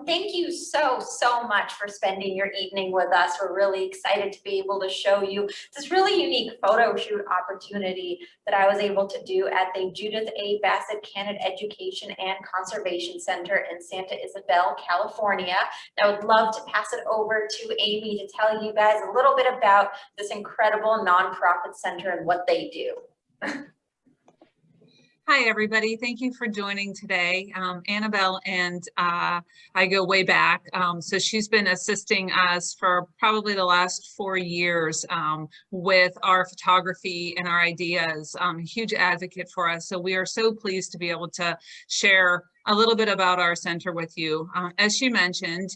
Thank you so much for spending your evening with us. We're really excited to be able to show you this really unique photo shoot opportunity that I was able to do at the Judith A. Bassett Canid Education and Conservation Center in Santa Isabel, California. And I would love to pass it over to Amy to tell you guys a little bit about this incredible nonprofit center and what they do. Hi, everybody. Thank you for joining today. Annabelle and I go way back. So she's been assisting us for probably the last 4 years with our photography and our ideas. A huge advocate for us. So we are so pleased to be able to share a little bit about our center with you. As she mentioned,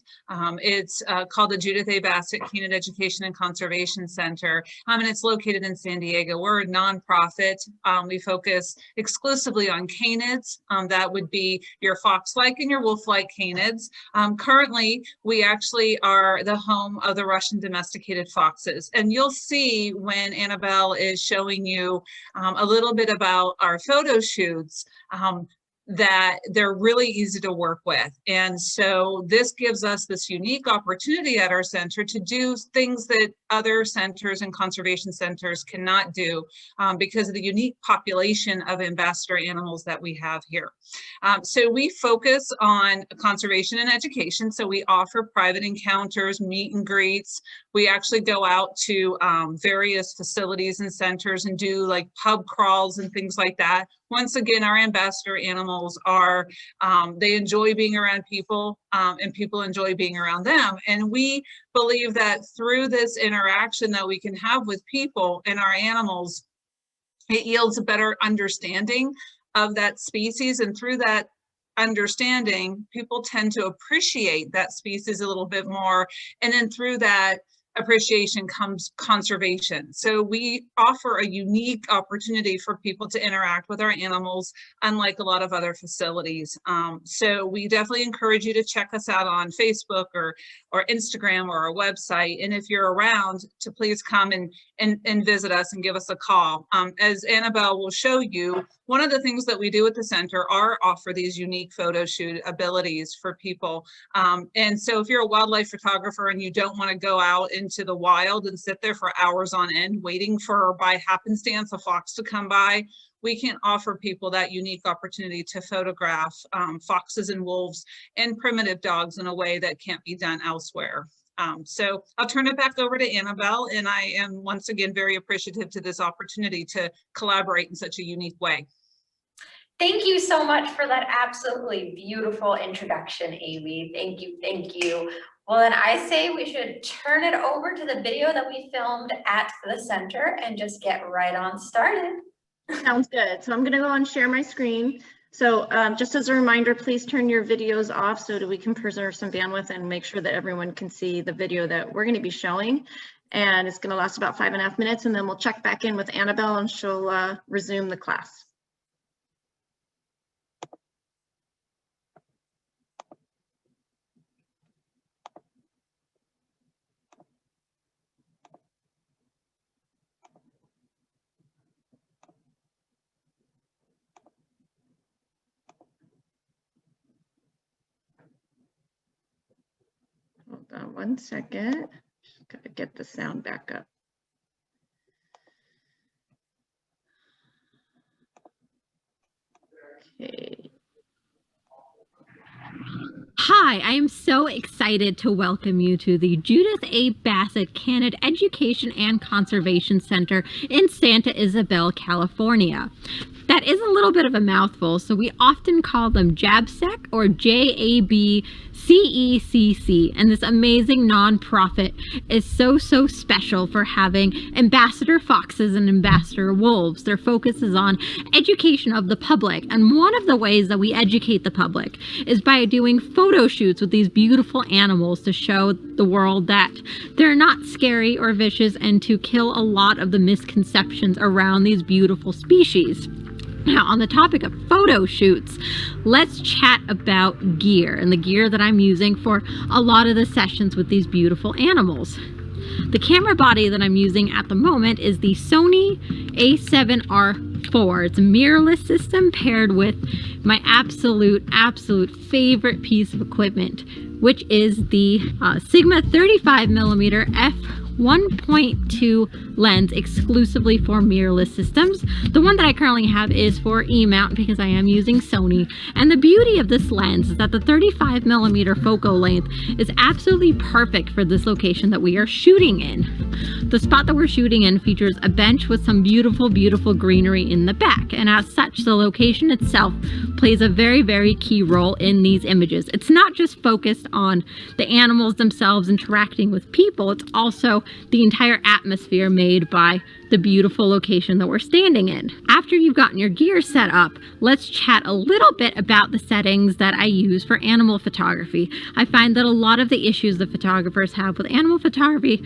it's called the Judith A. Bassett Canid Education and Conservation Center, and it's located in San Diego. We're a nonprofit. We focus exclusively on canids. That would be your fox-like and your wolf-like canids. Currently, we actually are the home of the Russian domesticated foxes. And you'll see when Annabelle is showing you a little bit about our photo shoots, that they're really easy to work with. And so this gives us this unique opportunity at our center to do things that other centers and conservation centers cannot do because of the unique population of ambassador animals that we have here. So we focus on conservation and education. So we offer private encounters, meet and greets. We actually go out to various facilities and centers and do like pub crawls and things like that. Once again, our ambassador animals are, they enjoy being around people and people enjoy being around them. And we believe that through this interaction that we can have with people and our animals, it yields a better understanding of that species. And through that understanding, people tend to appreciate that species a little bit more. And then through that appreciation comes conservation. So we offer a unique opportunity for people to interact with our animals, unlike a lot of other facilities. So we definitely encourage you to check us out on Facebook or Instagram or our website. And if you're around, to please come and visit us and give us a call. As Annabelle will show you, one of the things that we do at the center are offer these unique photo shoot abilities for people. And so if you're a wildlife photographer and you don't want to go out into the wild and sit there for hours on end waiting for, by happenstance, a fox to come by, we can offer people that unique opportunity to photograph foxes and wolves and primitive dogs in a way that can't be done elsewhere. So I'll turn it back over to Annabelle, and I am once again very appreciative to this opportunity to collaborate in such a unique way. Thank you so much for that absolutely beautiful introduction, Amy. Thank you, thank you. Well, then I say we should turn it over to the video that we filmed at the center and just get right on started. Sounds good. So I'm going to go and share my screen. So just as a reminder, please turn your videos off so that we can preserve some bandwidth and make sure that everyone can see the video that we're going to be showing. And it's going to last about 5.5 minutes, and then we'll check back in with Annabelle and she'll resume the class. Hold on 1 second. Just gotta get the sound back up. Okay. Hi, I am so excited to welcome you to the Judith A. Bassett Canid Education and Conservation Center in Santa Isabel, California. That is a little bit of a mouthful, so we often call them JABCEC or JABCECC, and this amazing nonprofit is so special for having ambassador foxes and ambassador wolves. Their focus is on education of the public, and one of the ways that we educate the public is by doing photo shoots with these beautiful animals to show the world that they're not scary or vicious and to kill a lot of the misconceptions around these beautiful species. Now, on the topic of photo shoots, let's chat about gear and the gear that I'm using for a lot of the sessions with these beautiful animals. The camera body that I'm using at the moment is the Sony a7R4. It's a mirrorless system paired with my absolute favorite piece of equipment, which is the Sigma 35mm f1.2 lens exclusively for mirrorless systems. The one that I currently have is for E-mount because I am using Sony. And the beauty of this lens is that the 35mm focal length is absolutely perfect for this location that we are shooting in. The spot that we're shooting in features a bench with some beautiful, beautiful greenery in the back. And as such, the location itself plays a very, very key role in these images. It's not just focused on the animals themselves interacting with people, it's also the entire atmosphere made by the beautiful location that we're standing in. After you've gotten your gear set up, let's chat a little bit about the settings that I use for animal photography. I find that a lot of the issues that photographers have with animal photography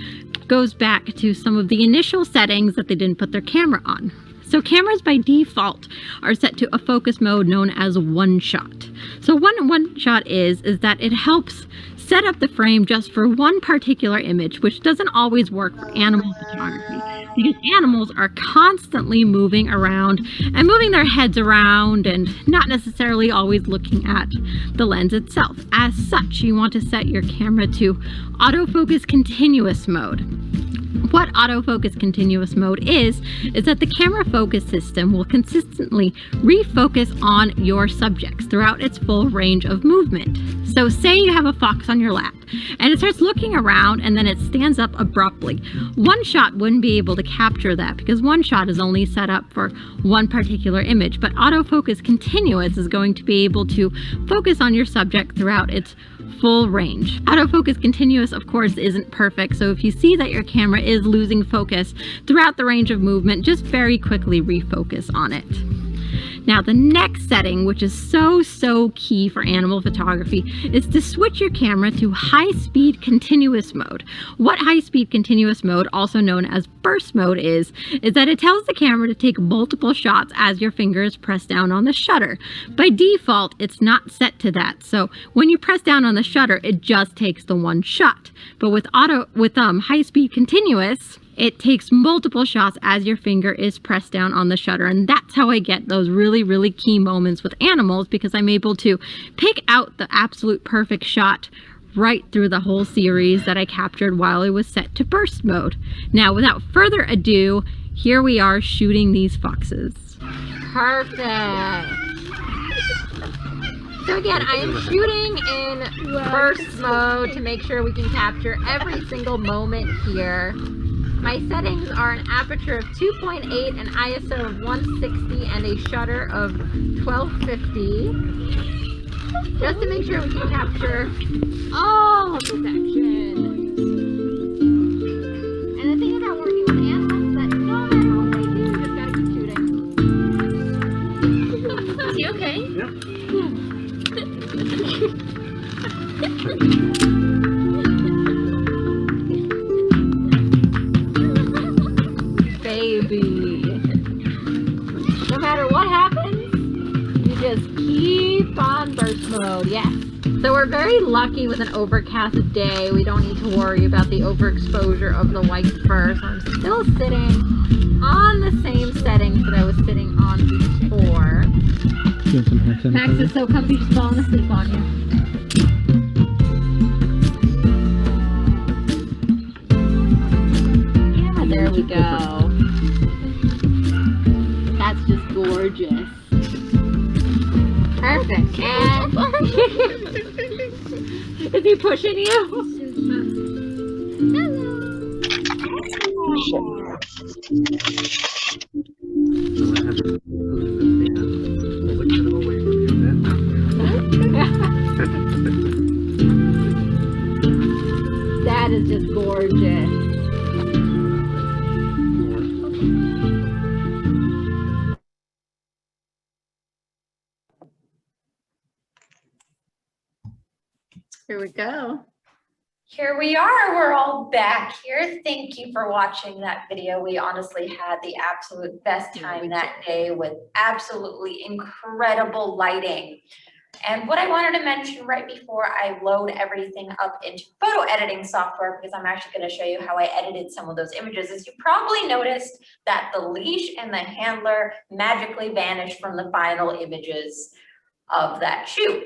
goes back to some of the initial settings that they didn't put their camera on. So cameras by default are set to a focus mode known as one shot. So one shot is that it helps set up the frame just for one particular image, which doesn't always work for animal photography because animals are constantly moving around and moving their heads around and not necessarily always looking at the lens itself. As such, you want to set your camera to autofocus continuous mode. What autofocus continuous mode is that the camera focus system will consistently refocus on your subjects throughout its full range of movement. So say you have a fox on your lap and it starts looking around and then it stands up abruptly. One shot wouldn't be able to capture that because one shot is only set up for one particular image, but autofocus continuous is going to be able to focus on your subject throughout its full range. Autofocus continuous, of course, isn't perfect, so if you see that your camera is losing focus throughout the range of movement, just very quickly refocus on it. Now, the next setting, which is so key for animal photography, is to switch your camera to high-speed continuous mode. What high-speed continuous mode, also known as burst mode, is that it tells the camera to take multiple shots as your finger is pressed down on the shutter. By default, it's not set to that, so when you press down on the shutter, it just takes the one shot. But with high-speed continuous, it takes multiple shots as your finger is pressed down on the shutter, and that's how I get those really key moments with animals, because I'm able to pick out the absolute perfect shot right through the whole series that I captured while it was set to burst mode. Now, without further ado, here we are shooting these foxes. Perfect. So again, I am shooting in burst mode to make sure we can capture every single moment here. My settings are an aperture of 2.8, an ISO of 160, and a shutter of 1250. Just to make sure we can capture all of the section. And the thing about working with animals is that no matter what they do, you just gotta keep shooting. Is he okay? Yeah. Baby. No matter what happens, you just keep on burst mode. Yes. So we're very lucky with an overcast day. We don't need to worry about the overexposure of the white fur. So I'm still sitting on the same settings that I was sitting on before. Max is so comfy, she's falling asleep on you. Yeah, there we go. That's just gorgeous. Perfect. And is he pushing you? That is just gorgeous. Here we go. Here we are, we're all back here. Thank you for watching that video. We honestly had the absolute best time that day with absolutely incredible lighting. And what I wanted to mention right before I load everything up into photo editing software, because I'm actually going to show you how I edited some of those images, is you probably noticed that the leash and the handler magically vanished from the final images of that shoot.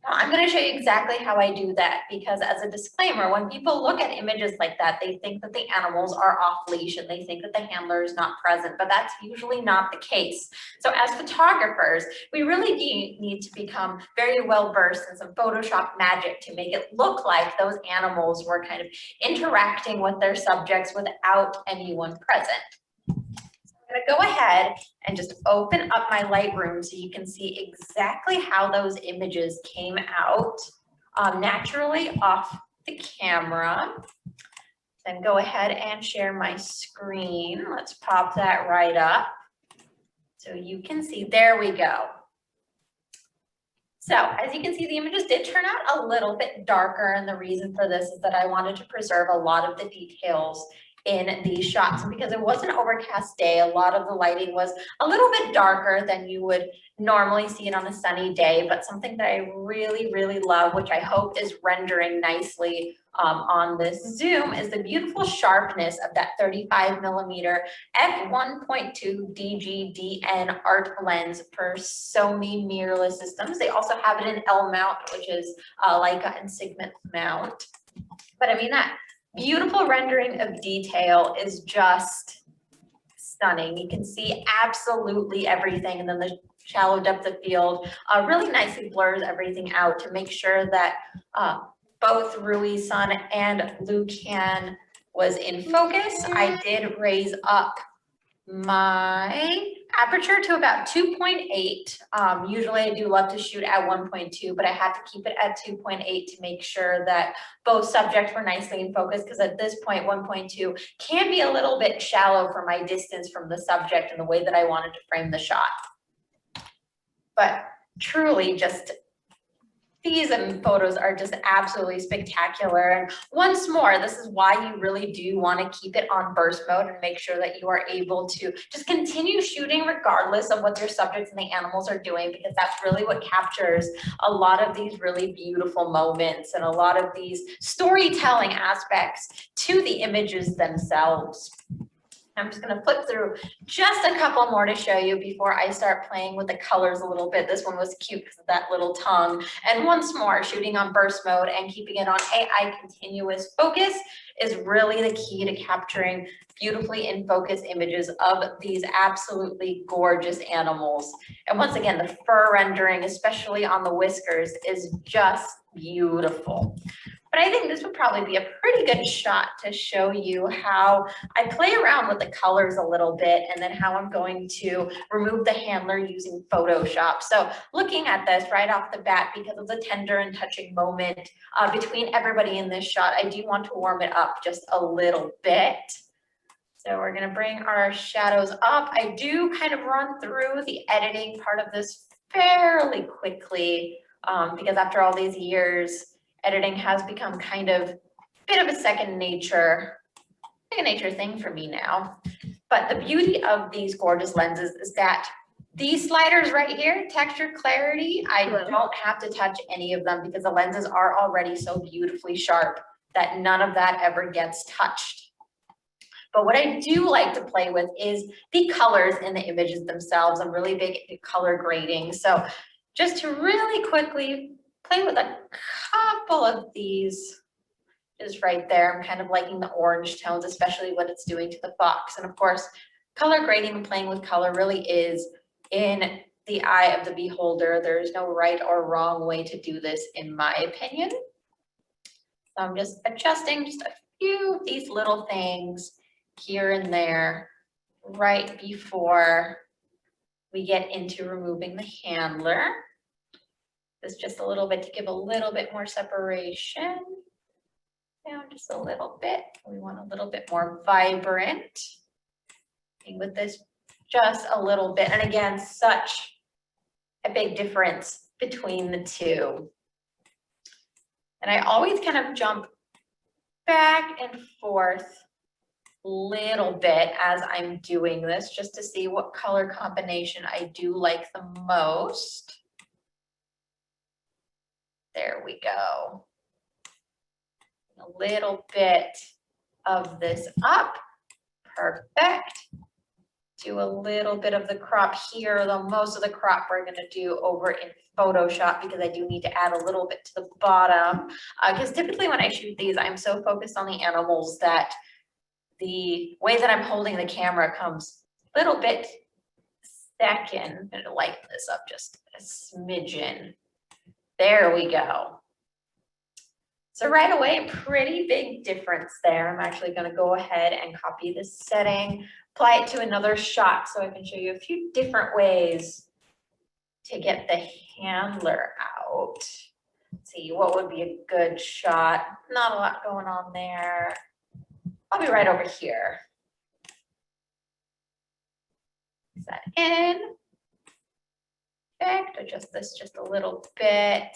Now, I'm going to show you exactly how I do that because as a disclaimer, when people look at images like that, they think that the animals are off leash and they think that the handler is not present, but that's usually not the case. So as photographers, we really need to become very well versed in some Photoshop magic to make it look like those animals were kind of interacting with their subjects without anyone present. I'm going to go ahead and just open up my Lightroom so you can see exactly how those images came out naturally off the camera. Then go ahead and share my screen. Let's pop that right up so you can see. There we go. So as you can see, the images did turn out a little bit darker, and the reason for this is that I wanted to preserve a lot of the details in these shots. And because it was an overcast day, a lot of the lighting was a little bit darker than you would normally see it on a sunny day, but something that I really, really love, which I hope is rendering nicely on this zoom, is the beautiful sharpness of that 35mm f1.2 DGDN art lens per Samy mirrorless systems. They also have it in L mount, which is Leica and Sigma mount. But I mean, that beautiful rendering of detail is just stunning. You can see absolutely everything, and then the shallow depth of field really nicely blurs everything out to make sure that both Rui Sun and Lucan was in focus. I did raise up my aperture to about 2.8. Usually I do love to shoot at 1.2, but I had to keep it at 2.8 to make sure that both subjects were nicely in focus, because at this point 1.2 can be a little bit shallow for my distance from the subject and the way that I wanted to frame the shot. But truly, just these photos are just absolutely spectacular. And once more, this is why you really do want to keep it on burst mode and make sure that you are able to just continue shooting regardless of what your subjects and the animals are doing, because that's really what captures a lot of these really beautiful moments and a lot of these storytelling aspects to the images themselves. I'm just going to flip through just a couple more to show you before I start playing with the colors a little bit. This one was cute because of that little tongue. And once more, shooting on burst mode and keeping it on AI continuous focus is really the key to capturing beautifully in focus images of these absolutely gorgeous animals. And once again, the fur rendering, especially on the whiskers, is just beautiful. But I think this would probably be a pretty good shot to show you how I play around with the colors a little bit, and then how I'm going to remove the handler using Photoshop. So looking at this right off the bat, because of the tender and touching moment between everybody in this shot, I do want to warm it up just a little bit. So we're going to bring our shadows up. I do kind of run through the editing part of this fairly quickly because after all these years, editing has become kind of a bit of a second nature thing for me now. But the beauty of these gorgeous lenses is that these sliders right here, texture, clarity, I don't have to touch any of them because the lenses are already so beautifully sharp that none of that ever gets touched. But what I do like to play with is the colors in the images themselves. I'm really big at color grading. So just to really quickly play with a couple of these is right there. I'm kind of liking the orange tones, especially what it's doing to the fox. And of course, color grading and playing with color really is in the eye of the beholder. There's no right or wrong way to do this, in my opinion. So I'm just adjusting just a few of these little things here and there right before we get into removing the handler. This just a little bit to give a little bit more separation. Down just a little bit. We want a little bit more vibrant. And with this, just a little bit. And again, such a big difference between the two. And I always kind of jump back and forth a little bit as I'm doing this, just to see what color combination I do like the most. There we go. A little bit of this up. Perfect. do a little bit of the crop here, though most of the crop we're gonna do over in Photoshop because I do need to add a little bit to the bottom. Because typically when I shoot these, I'm so focused on the animals that the way that I'm holding the camera comes a little bit second. I'm gonna lighten this up just a smidgen. There we go. So right away, pretty big difference there. I'm actually gonna go ahead and copy this setting, apply it to another shot so I can show you a few different ways to get the handler out. Let's see, what would be a good shot? Not a lot going on there. I'll be right over here. Is that in? Perfect, adjust this just a little bit.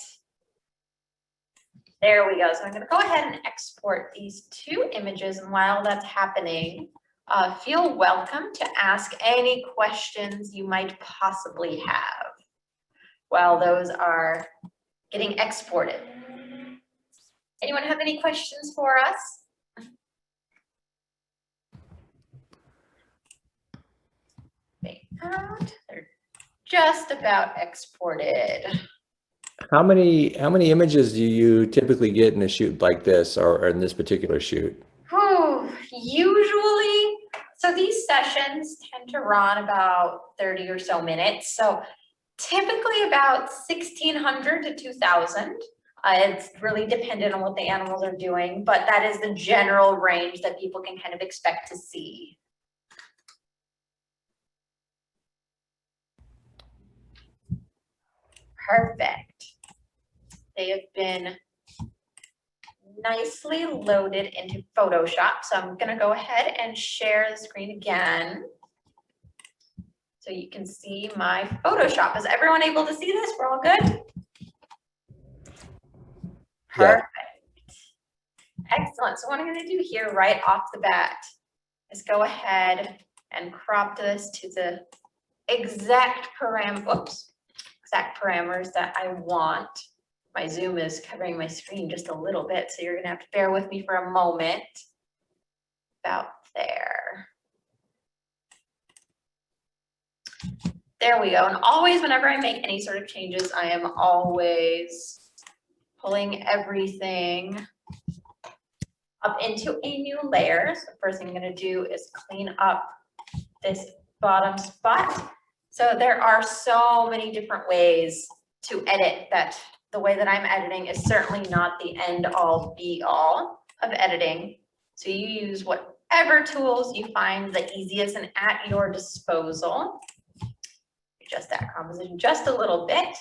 There we go. So I'm going to go ahead and export these two images. And while that's happening, feel welcome to ask any questions you might possibly have while those are getting exported. Anyone have any questions for us? They're just about exported. How many images do you typically get in a shoot like this, or in this particular shoot? Usually, so these sessions tend to run about 30 or so minutes. So typically about 1,600 to 2,000. It's really dependent on what the animals are doing, but that is the general range that people can kind of expect to see. Perfect. They have been nicely loaded into Photoshop. So I'm going to go ahead and share the screen again so you can see my Photoshop. Is everyone able to see this? We're all good? Perfect. Yeah. Excellent. So what I'm going to do here right off the bat is go ahead and crop this to the exact parameters that I want. My zoom is covering my screen just a little bit, so you're gonna have to bear with me for a moment. About there. There we go. And always, whenever I make any sort of changes, I am always pulling everything up into a new layer. So the first thing I'm gonna do is clean up this bottom spot. So there are so many different ways to edit that. The way that I'm editing is certainly not the end all be all of editing. So you use whatever tools you find the easiest and at your disposal. Adjust that composition just a little bit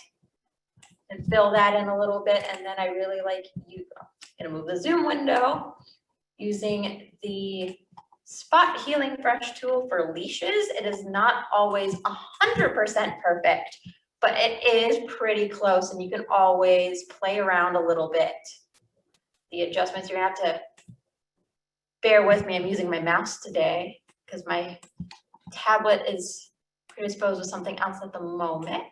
and fill that in a little bit. And then I really like you, I'm gonna move the zoom window using the spot healing brush tool for leashes. It is not always 100% perfect, but it is pretty close and you can always play around a little bit. The adjustments, you're gonna have to bear with me. I'm using my mouse today because my tablet is predisposed with something else at the moment.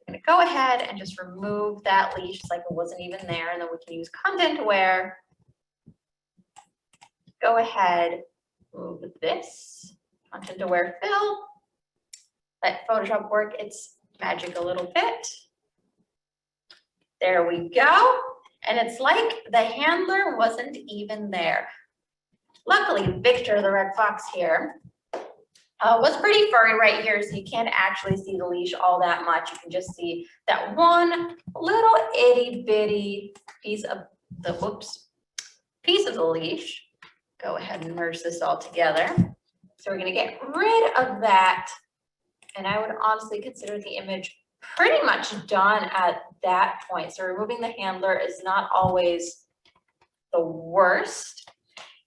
I'm gonna go ahead and just remove that leash like it wasn't even there, and then we can use content aware. Go ahead, move this, content aware fill. Let Photoshop work its magic a little bit. There we go. And it's like the handler wasn't even there. Luckily, Victor, the red fox here, was pretty furry right here, so you can't actually see the leash all that much. You can just see that one little itty bitty piece of the, piece of the leash. Go ahead and merge this all together. So we're gonna get rid of that. And I would honestly consider the image pretty much done at that point. So removing the handler is not always the worst.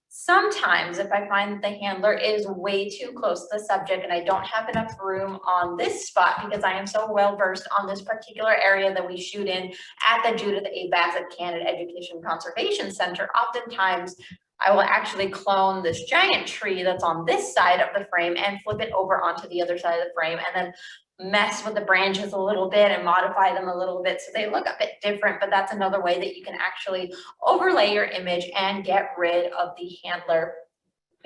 Sometimes if I find that the handler is way too close to the subject and I don't have enough room on this spot because I am so well versed on this particular area that we shoot in at the Judith A. Bassett Canada Education Conservation Center, oftentimes I will actually clone this giant tree that's on this side of the frame and flip it over onto the other side of the frame and then mess with the branches a little bit and modify them a little bit so they look a bit different. But that's another way that you can actually overlay your image and get rid of the handler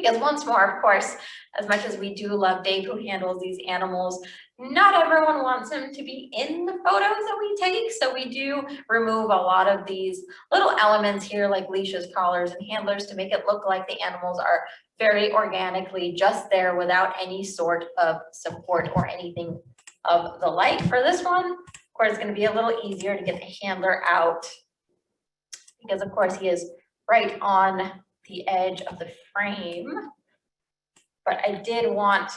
Because once more, of course, as much as we do love Dave who handles these animals, not everyone wants him to be in the photos that we take. So we do remove a lot of these little elements here like leashes, collars, and handlers to make it look like the animals are very organically just there without any sort of support or anything of the like. For this one, of course, it's going to be a little easier to get the handler out because of course he is right on the edge of the frame. But I did want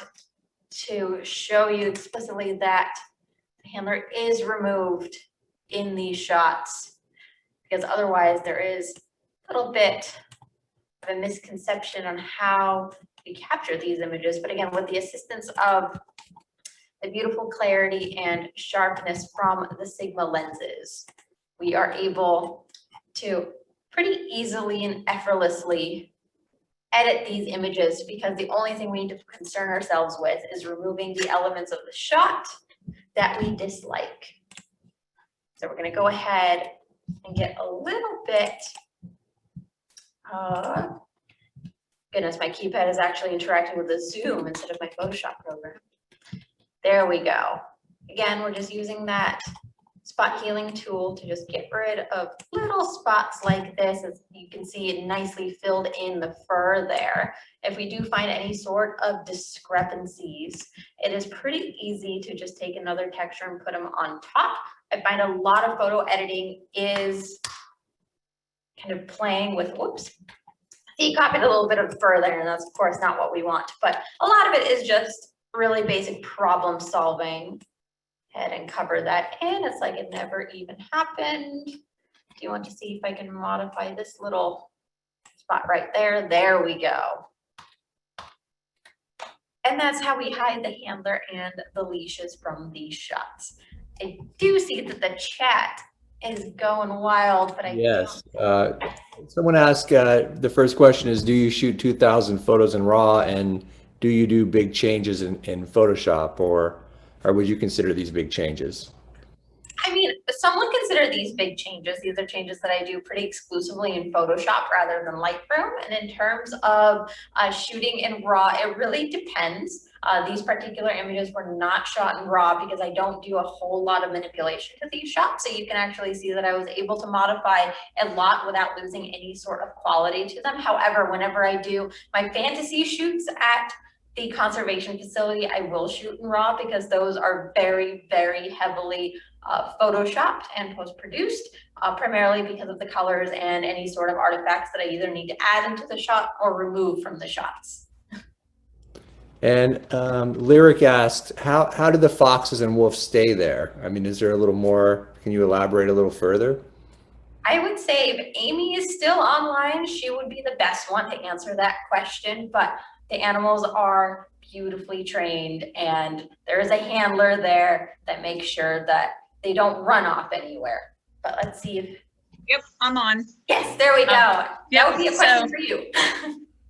to show you explicitly that the handler is removed in these shots because otherwise there is a little bit of a misconception on how we capture these images. But again, with the assistance of the beautiful clarity and sharpness from the Sigma lenses, we are able to pretty easily and effortlessly edit these images because the only thing we need to concern ourselves with is removing the elements of the shot that we dislike. So we're going to go ahead and get a little bit, goodness, my keypad is actually interacting with the Zoom instead of my Photoshop program. There we go. Again, we're just using that spot healing tool to just get rid of little spots like this. As you can see, it nicely filled in the fur there. If we do find any sort of discrepancies, it is pretty easy to just take another texture and put them on top. I find a lot of photo editing is kind of playing with, whoops, he copied a little bit of fur there, and that's of course not what we want, but a lot of it is just really basic problem solving. Ahead and cover that in. It's like it never even happened. Do you want to see if I can modify this little spot right there? There we go. And that's how we hide the handler and the leashes from these shots. I do see that the chat is going wild, but I Yes. Someone asked, the first question is, do you shoot 2,000 photos in RAW, and do you do big changes in Photoshop, or would you consider these big changes? I mean, some would consider these big changes. These are changes that I do pretty exclusively in Photoshop rather than Lightroom. And in terms of shooting in RAW, it really depends. These particular images were not shot in RAW because I don't do a whole lot of manipulation to these shots. So you can actually see that I was able to modify a lot without losing any sort of quality to them. However, whenever I do my fantasy shoots at the conservation facility, I will shoot in RAW because those are very, very heavily photoshopped and post-produced, primarily because of the colors and any sort of artifacts that I either need to add into the shot or remove from the shots. And Lyric asked, how do the foxes and wolves stay there? I mean, is there a little more, can you elaborate a little further? I would say if Amy is still online, she would be the best one to answer that question, but the animals are beautifully trained and there is a handler there that makes sure that they don't run off anywhere. But let's see if. Yep, I'm on. Yes, there we go. That would be a question for you.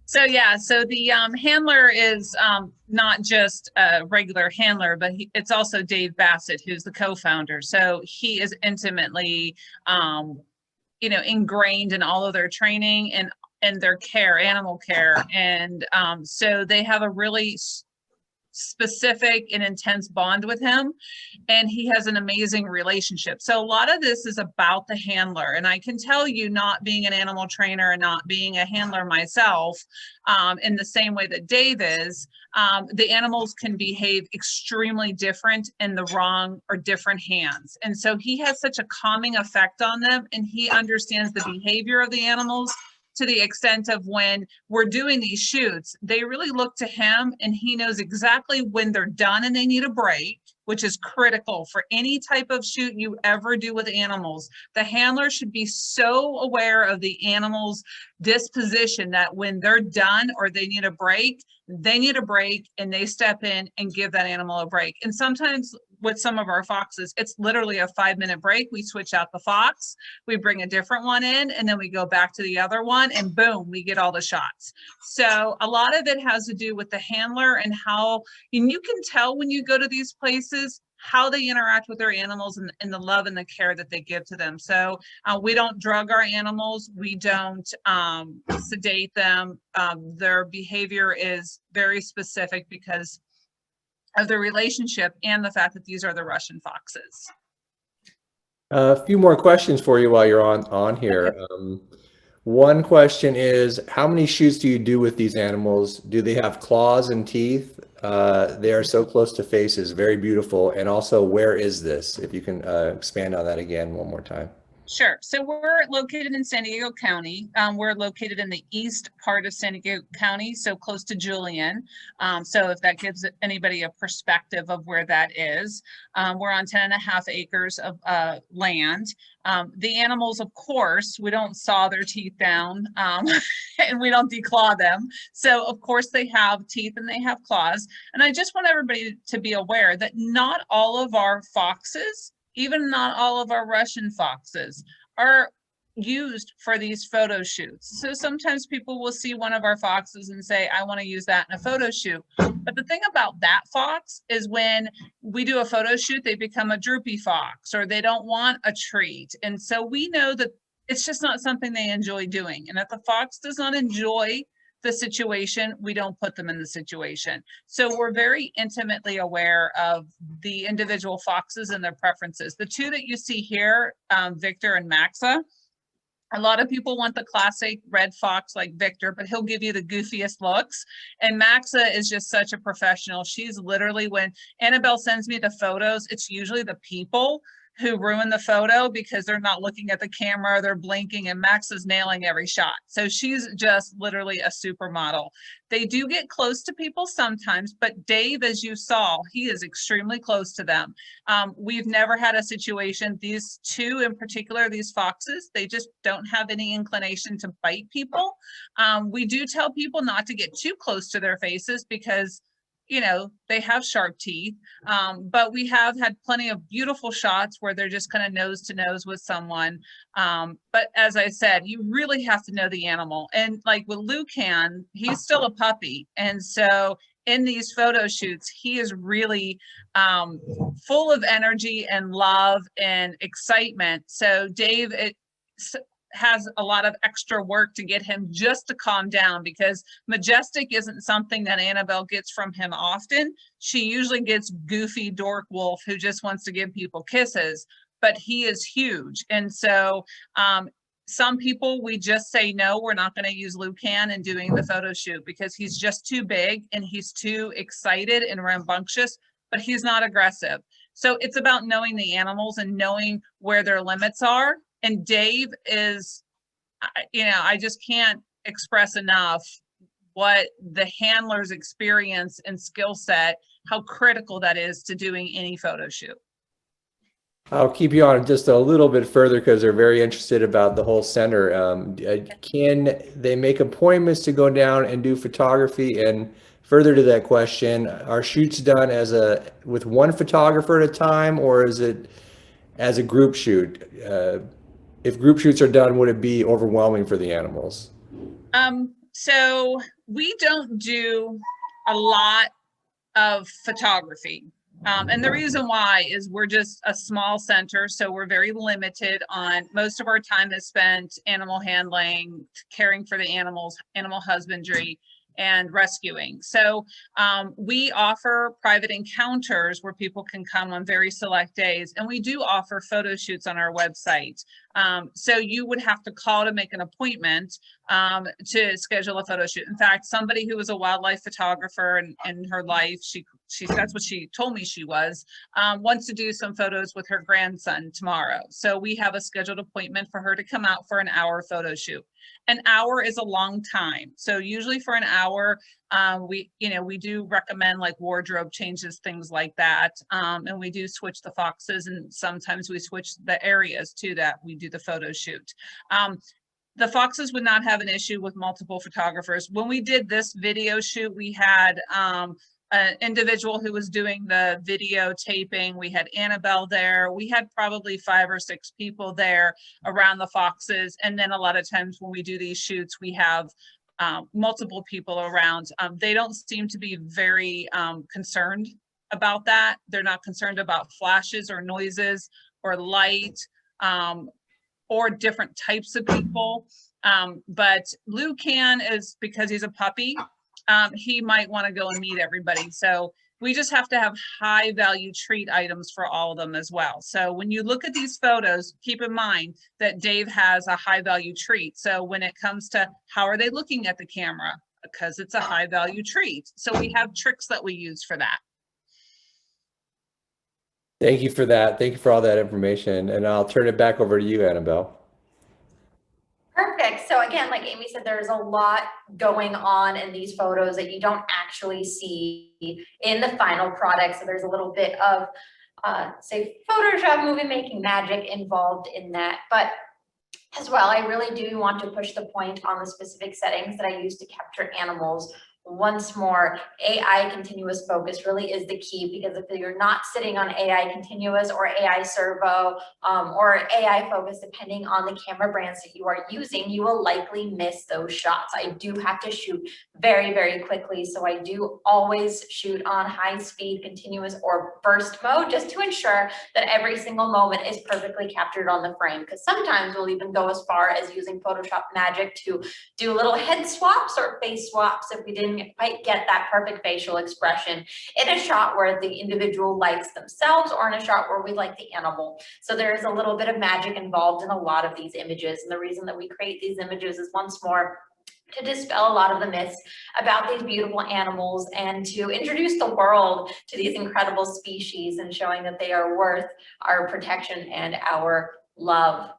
So yeah, so the handler is not just a regular handler, but it's also Dave Bassett, who's the co-founder. So he is intimately, ingrained in all of their training and their care, animal care. And so they have a really specific and intense bond with him, and he has an amazing relationship. So a lot of this is about the handler, and I can tell you, not being an animal trainer and not being a handler myself, in the same way that Dave is, the animals can behave extremely different in the wrong or different hands. And so he has such a calming effect on them, and he understands the behavior of the animals to the extent of when we're doing these shoots, they really look to him and he knows exactly when they're done and they need a break, which is critical for any type of shoot you ever do with animals. The handler should be so aware of the animal's disposition that when they're done or they need a break and they step in and give that animal a break. And sometimes with some of our foxes, it's literally a 5-minute break. We switch out the fox, we bring a different one in, and then we go back to the other one, and boom, we get all the shots. So a lot of it has to do with the handler and how, and you can tell when you go to these places how they interact with their animals and the love and the care that they give to them. So we don't drug our animals. We don't sedate them. Their behavior is very specific because of the relationship and the fact that these are the Russian foxes. A few more questions for you while you're on here. One question is, how many shoots do you do with these animals? Do they have claws and teeth? They are so close to faces, very beautiful. And also, where is this? If you can expand on that again one more time. Sure. So we're located in San Diego County. We're located in the east part of San Diego County, so close to Julian. So if that gives anybody a perspective of where that is, we're on 10.5 acres of land. The animals, of course, we don't saw their teeth down and we don't declaw them. So of course they have teeth and they have claws. And I just want everybody to be aware that not all of our foxes, even not all of our Russian foxes, are used for these photo shoots. So sometimes people will see one of our foxes and say, I want to use that in a photo shoot. But the thing about that fox is when we do a photo shoot, they become a droopy fox or they don't want a treat. And so we know that it's just not something they enjoy doing. And if the fox does not enjoy the situation, we don't put them in the situation. So we're very intimately aware of the individual foxes and their preferences. The two that you see here, Victor and Maxa, a lot of people want the classic red fox like Victor, but he'll give you the goofiest looks. And Maxa is just such a professional. She's literally, when Anabel sends me the photos, it's usually the people who ruin the photo because they're not looking at the camera, they're blinking, and Max is nailing every shot. So she's just literally a supermodel. They do get close to people sometimes, but Dave, as you saw, he is extremely close to them. We've never had a situation, these two in particular, these foxes, they just don't have any inclination to bite people. We do tell people not to get too close to their faces because you know, they have sharp teeth, but we have had plenty of beautiful shots where they're just kind of nose to nose with someone. But as I said, you really have to know the animal. And like with Lucan, he's still a puppy. And so in these photo shoots, he is really full of energy and love and excitement. So Dave, has a lot of extra work to get him just to calm down because majestic isn't something that Anabel gets from him often. She usually gets goofy dork wolf who just wants to give people kisses, but he is huge. And so some people, we just say, no, we're not going to use Lucan in doing the photo shoot because he's just too big and he's too excited and rambunctious, but he's not aggressive. So it's about knowing the animals and knowing where their limits are. And Dave is, you know, I just can't express enough what the handler's experience and skill set, how critical that is to doing any photo shoot. I'll keep you on just a little bit further because they're very interested about the whole center. Can they make appointments to go down and do photography? And further to that question, are shoots done with one photographer at a time, or is it as a group shoot? If group shoots are done, would it be overwhelming for the animals? So we don't do a lot of photography. And the reason why is we're just a small center, so we're very limited on most of our time is spent animal handling, caring for the animals, animal husbandry, and rescuing. So we offer private encounters where people can come on very select days, and we do offer photo shoots on our website. So you would have to call to make an appointment to schedule a photo shoot. In fact, somebody who was a wildlife photographer in her life, that's what she told me she was, wants to do some photos with her grandson tomorrow. So we have a scheduled appointment for her to come out for an hour photo shoot. An hour is a long time. So usually for an hour, we do recommend like wardrobe changes, things like that. And we do switch the foxes, and sometimes we switch the areas too that we do the photo shoot. The foxes would not have an issue with multiple photographers. When we did this video shoot, we had an individual who was doing the videotaping. We had Anabel there. We had probably 5 or 6 people there around the foxes. And then a lot of times when we do these shoots, we have multiple people around. They don't seem to be very concerned about that. They're not concerned about flashes or noises or light, or different types of people. But Lou is because he's a puppy, he might want to go and meet everybody. So we just have to have high value treat items for all of them as well. So when you look at these photos, keep in mind that Dave has a high value treat. So when it comes to how are they looking at the camera, because it's a high value treat. So we have tricks that we use for that. Thank you for that. Thank you for all that information. And I'll turn it back over to you, Annabelle. Perfect. So again, like Amy said, there's a lot going on in these photos that you don't actually see in the final product. So there's a little bit of, say, Photoshop movie making magic involved in that. But as well, I really do want to push the point on the specific settings that I use to capture animals. Once more, AI continuous focus really is the key, because if you're not sitting on AI continuous or AI servo or AI focus, depending on the camera brands that you are using, you will likely miss those shots. I do have to shoot very, very quickly. So I do always shoot on high speed, continuous or burst mode, just to ensure that every single moment is perfectly captured on the frame. Because sometimes we'll even go as far as using Photoshop Magic to do little head swaps or face swaps if we didn't quite get that perfect facial expression in a shot where the individual likes themselves or in a shot where we like the animal. So there is a little bit of magic involved in a lot of these images. And the reason that we create these images is, once more, to dispel a lot of the myths about these beautiful animals and to introduce the world to these incredible species, and showing that they are worth our protection and our love.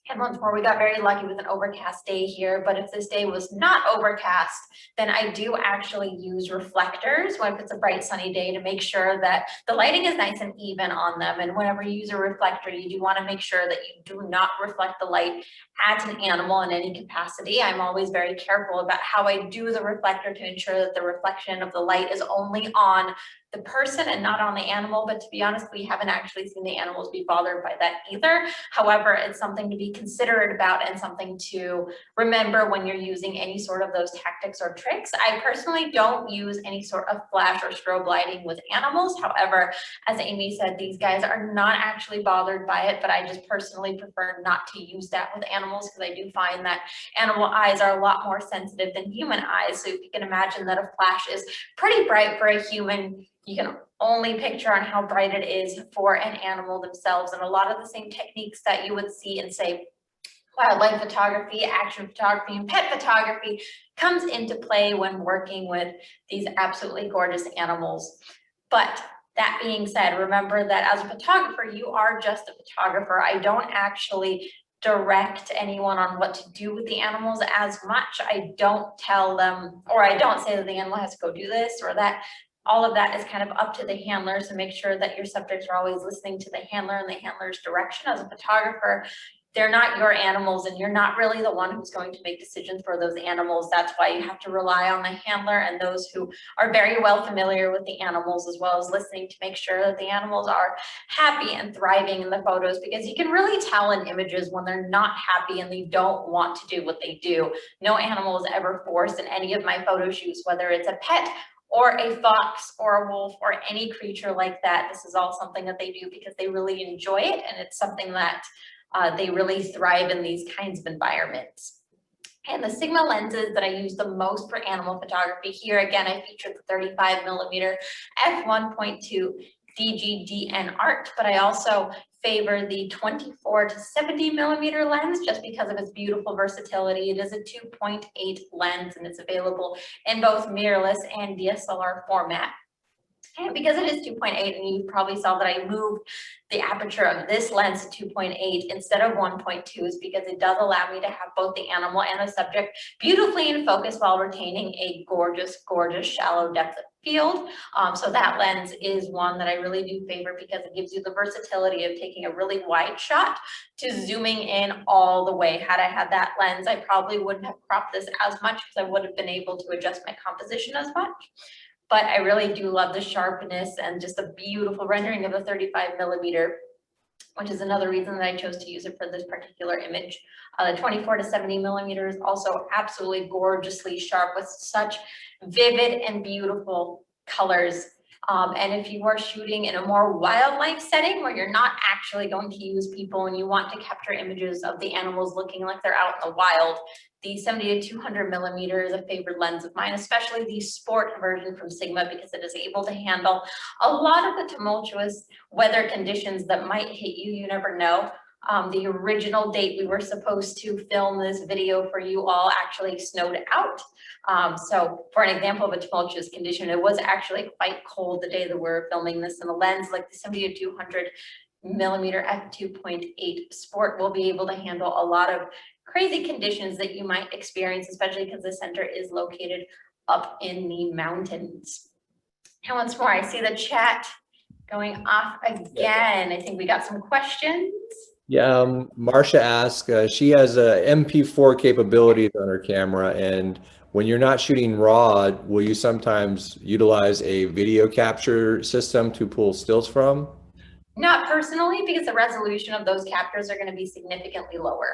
And once more, we got very lucky with an overcast day here, but if this day was not overcast, then I do actually use reflectors when it's a bright sunny day to make sure that the lighting is nice and even on them. And whenever you use a reflector, you do want to make sure that you do not reflect the light at an animal in any capacity. I'm always very careful about how I do the reflector to ensure that the reflection of the light is only on the person and not on the animal. But to be honest, we haven't actually seen the animals be bothered by that either. However, it's something to be considerate about and something to remember when you're using any sort of those tactics or tricks. I personally don't use any sort of flash or strobe lighting with animals. However, as Amy said, these guys are not actually bothered by it, but I just personally prefer not to use that with animals, because I do find that animal eyes are a lot more sensitive than human eyes. So if you can imagine that a flash is pretty bright for a human, you can only picture on how bright it is for an animal themselves. And a lot of the same techniques that you would see in, say, wildlife photography, action photography, and pet photography comes into play when working with these absolutely gorgeous animals. But that being said, remember that as a photographer, you are just a photographer. I don't actually direct anyone on what to do with the animals as much. I don't tell them, or I don't say that the animal has to go do this or that. All of that is kind of up to the handler, so make sure that your subjects are always listening to the handler and the handler's direction. As a photographer, they're not your animals, and you're not really the one who's going to make decisions for those animals. That's why you have to rely on the handler and those who are very well familiar with the animals, as well as listening to make sure that the animals are happy and thriving in the photos, because you can really tell in images when they're not happy and they don't want to do what they do. No animal is ever forced in any of my photo shoots, whether it's a pet or a fox or a wolf or any creature like that. This is all something that they do because they really enjoy it, and it's something that they really thrive in these kinds of environments. And the Sigma lenses that I use the most for animal photography, here again, I featured the 35mm f1.2 DGDN art, but I also favor the 24 to 70mm lens just because of its beautiful versatility. It is a 2.8 lens, and it's available in both mirrorless and DSLR format. And because it is 2.8, and you probably saw that I moved the aperture of this lens to 2.8 instead of 1.2, is because it does allow me to have both the animal and the subject beautifully in focus while retaining a gorgeous, gorgeous shallow depth of field. So that lens is one that I really do favor, because it gives you the versatility of taking a really wide shot to zooming in all the way. Had I had that lens, I probably wouldn't have cropped this as much, because I would have been able to adjust my composition as much. But I really do love the sharpness and just a beautiful rendering of the 35mm, which is another reason that I chose to use it for this particular image. The 24 to 70mm is also absolutely gorgeously sharp with such vivid and beautiful colors And if you are shooting in a more wildlife setting where you're not actually going to use people and you want to capture images of the animals looking like they're out in the wild, the 70 to 200 millimeter is a favorite lens of mine, especially the sport version from Sigma, because it is able to handle a lot of the tumultuous weather conditions that might hit you. You never know. The original date we were supposed to film this video for you all actually snowed out. So for an example of a tumultuous condition, it was actually quite cold the day that we're filming this, and the lens, like the 70 to 200 millimeter f2.8 sport, will be able to handle a lot of crazy conditions that you might experience, especially because the center is located up in the mountains. And once more, I see the chat going off again. I think we got some questions. Yeah, Marcia asked, she has a MP4 capabilities on her camera, and when you're not shooting raw, will you sometimes utilize a video capture system to pull stills from? Not personally, because the resolution of those captures are going to be significantly lower.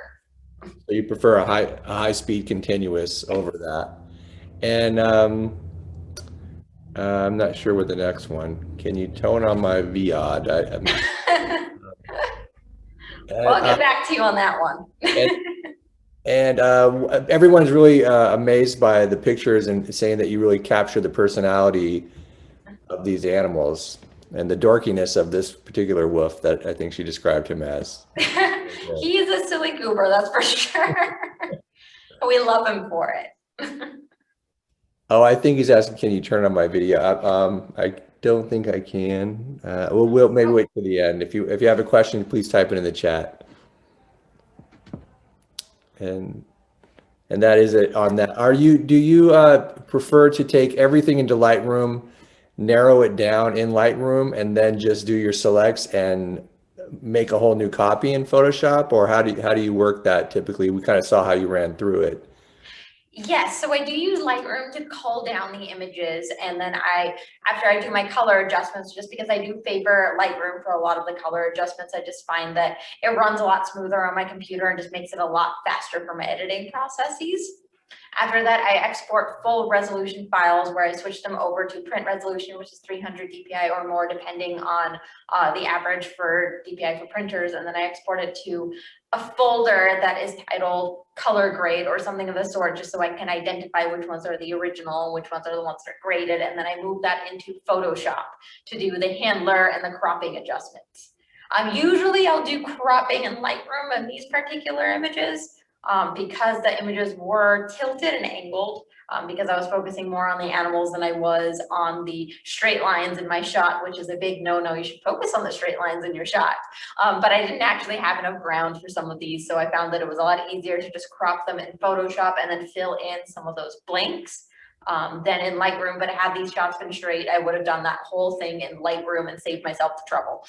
So you prefer a high speed continuous over that. And I'm not sure what the next one. Can you tone on my VOD? Well, I'll get back to you on that one. And everyone's really amazed by the pictures and saying that you really capture the personality of these animals and the dorkiness of this particular wolf that I think she described him as. He is a silly goober, that's for sure. We love him for it. Oh, I think he's asking, can you turn on my video? I don't think I can. We'll maybe wait for the end. If you have a question, please type it in the chat. And that is it on that. Do you prefer to take everything into Lightroom, narrow it down in Lightroom, and then just do your selects and make a whole new copy in Photoshop, or how do you work that typically? We kind of saw how you ran through it. Yes, so I do use Lightroom to cull down the images, and then after I do my color adjustments, just because I do favor Lightroom for a lot of the color adjustments, I just find that it runs a lot smoother on my computer and just makes it a lot faster for my editing processes. After that, I export full resolution files where I switch them over to print resolution, which is 300 dpi or more, depending on the average for dpi for printers. And then I export it to a folder that is titled color grade or something of the sort, just so I can identify which ones are the original, which ones are the ones that are graded. And then I move that into Photoshop to do the handler and the cropping adjustments. Usually I'll do cropping in Lightroom in these particular images. Because the images were tilted and angled, because I was focusing more on the animals than I was on the straight lines in my shot, which is a big no-no. You should focus on the straight lines in your shot. But I didn't actually have enough ground for some of these, so I found that it was a lot easier to just crop them in Photoshop and then fill in some of those blanks than in Lightroom. But had these shots been straight, I would have done that whole thing in Lightroom and saved myself the trouble.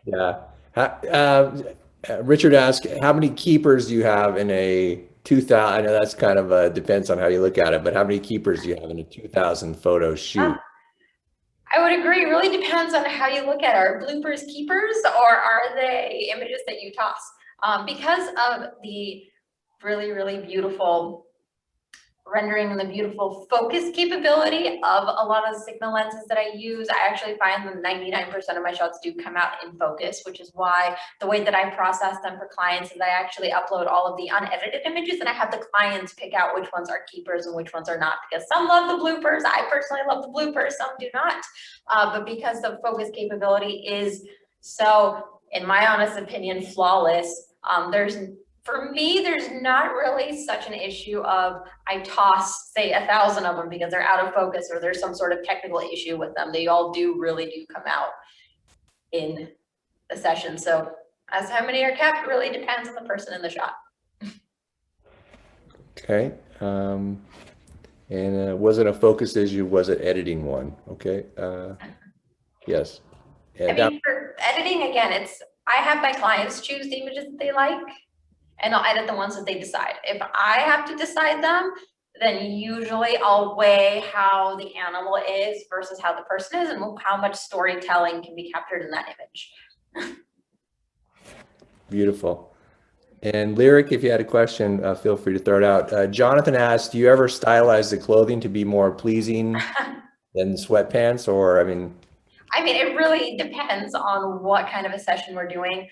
Yeah. Richard asked, how many keepers do you have in a 2000? I know that's kind of depends on how you look at it, but how many keepers do you have in a 2000 photo shoot? I would agree. It really depends on how you look at it. Are bloopers keepers, or are they images that you toss? Because of the really, really beautiful rendering and the beautiful focus capability of a lot of the Sigma lenses that I use, I actually find that 99% of my shots do come out in focus, which is why the way that I process them for clients is I actually upload all of the unedited images and I have the clients pick out which ones are keepers and which ones are not, because some love the bloopers. I personally love the bloopers, some do not. But because the focus capability is so, in my honest opinion, flawless, for me, there's not really such an issue of I toss, say, 1,000 of them because they're out of focus or there's some sort of technical issue with them. They all really do come out in the session. So as how many are kept really depends on the person in the shot. Okay. And was it a focus issue? Was it editing one? Okay. Yes. And I mean, for editing, again, I have my clients choose the images that they like, and I'll edit the ones that they decide. If I have to decide them, then usually I'll weigh how the animal is versus how the person is and how much storytelling can be captured in that image. Beautiful. And Lyric, if you had a question, feel free to throw it out. Jonathan asked, do you ever stylize the clothing to be more pleasing than sweatpants, or I mean, It really depends on what kind of a session we're doing.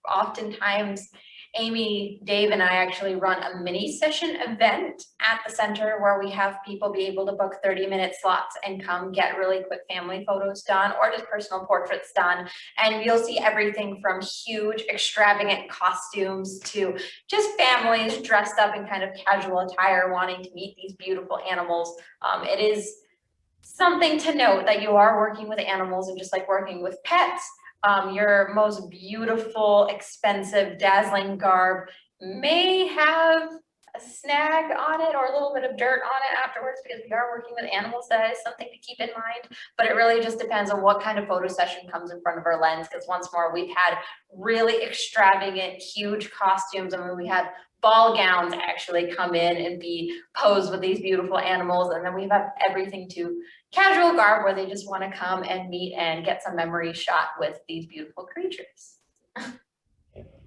Oftentimes, Amy, Dave, and I actually run a mini session event at the center where we have people be able to book 30-minute slots and come get really quick family photos done or just personal portraits done. And you'll see everything from huge, extravagant costumes to just families dressed up in kind of casual attire wanting to meet these beautiful animals. It is something to note that you are working with animals, and just like working with pets, your most beautiful, expensive, dazzling garb may have a snag on it or a little bit of dirt on it afterwards, because we are working with animals. That is something to keep in mind, but it really just depends on what kind of photo session comes in front of our lens, because once more, we've had really extravagant, huge costumes. I mean, we had ball gowns actually come in and be posed with these beautiful animals, and then we have everything to casual garb where they just want to come and meet and get some memory shot with these beautiful creatures.